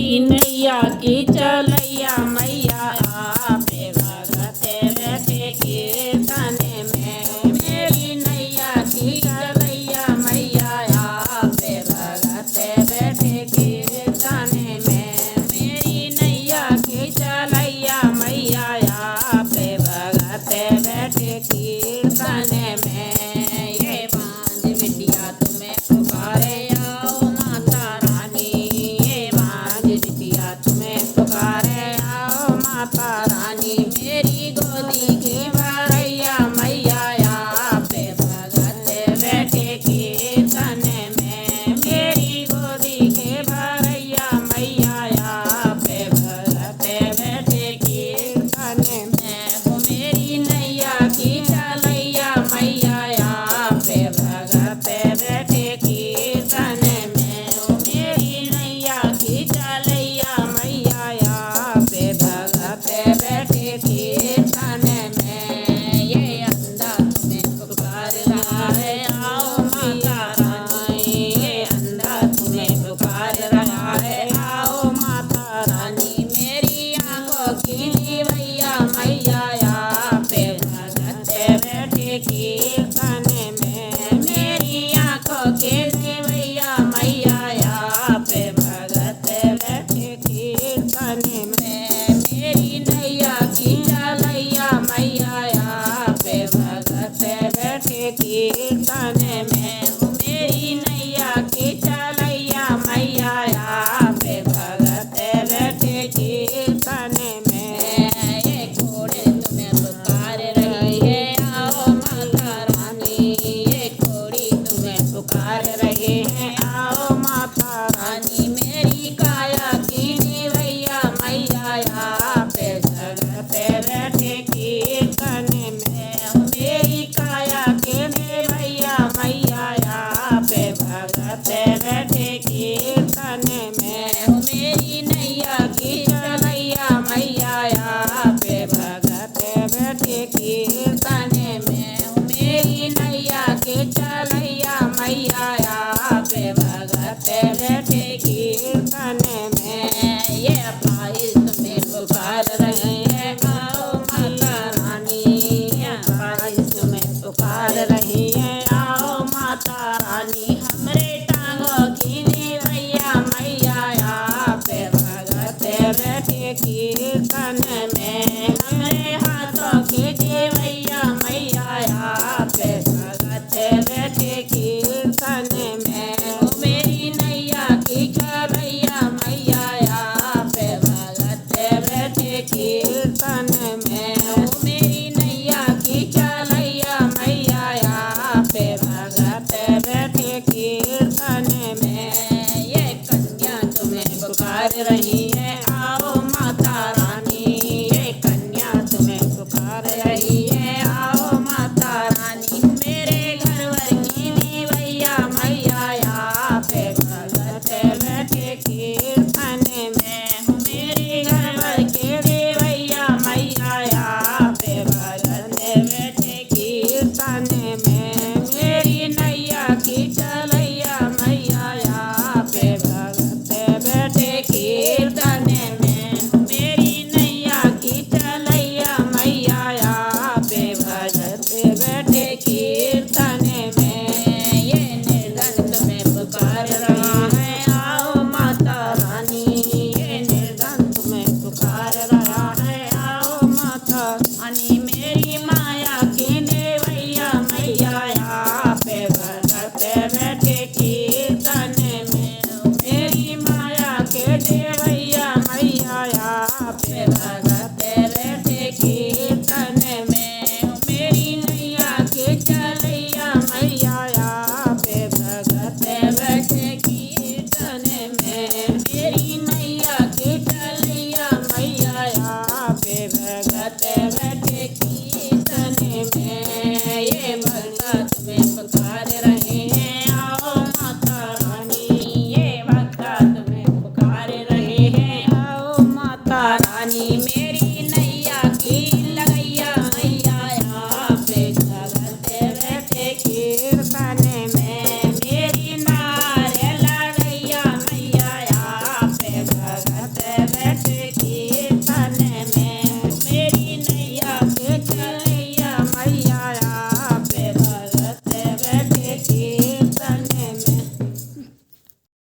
मेरी नैया की चलैया मैया आपे भगते बैठे कीर्तन में। मेरी नैया की चलैया मैया आपे भगते बैठे कीर्तन में। मेरी नैया की चलैया मैया आपे भगते बैठे कीर्तन में। ये बांझ बिटिया तुम्हें पुकारे आओ माता रानी। ये बांझ बिटिया तुम्हें पुकारे आओ माता रानी। मेरी गोदी की भरैया मैया आपे भगते बैठे कीर्तन में। मेरी गोदी के भरैया मैया आपे भगते बैठे कीर्तन में। हो मेरी नैया की चलैया मैया आपे भगते बैठे कीर्तन में। हो मेरी नैया की चलैया मैया आपे भगते बैठे कीर्तन में। ये अंधा तुम्हें पुकार रहा है आओ माता रानी। ये अंधा तुम्हें पुकार रहा है आओ माता रानी। मेरी आंखों की दीवैया मैया आपे भगते बैठे कीर्तन में। मेरी आंखों के दीवैया मैया आपे भगते बैठे कीर्तन में। मेरी नैया की चलैया मैया आपे भगते बैठे कीर्तन में। हो मेरी नैया की चलैया मैया आपे भगते बैठे कीर्तन में। ये घोड़े तुम्हें पुकार रही है आओ माता रानी। ये घोड़ी तुम्हें पुकार रही है आओ माता रानी। मेरी काया की दीवैया मैया आपे भगते बैठे कीर्तन में। हो मेरी काया के दीवैया मैया आपे भगते बैठे कीर्तन में। हो मेरी नैया की चलैया मैया आपे भगते बैठे कीर्तन में। हो मेरी नैया की चलैया मैया आपे भगते बैठे कीर्तन में। ये अपाहिज तुम्हें पुकार रही है आओ माता रानी। ये अपाहिज तुम्हें पुकार रही है आओ माता रानी। हमरे टांगों की दीवैया मैया आपे भगते बैठे कीर्तन में। हमरे हाथों की दीवैया मैया आपे भगते बैठे कीर्तन में। हो मेरी नैया की चलैया मैया आपे भगते बैठे कीर्तन में। हो मेरी नैया की चलैया मैया आपे भगते बैठे कीर्तन में। ये कन्या तुम्हें पुकार रही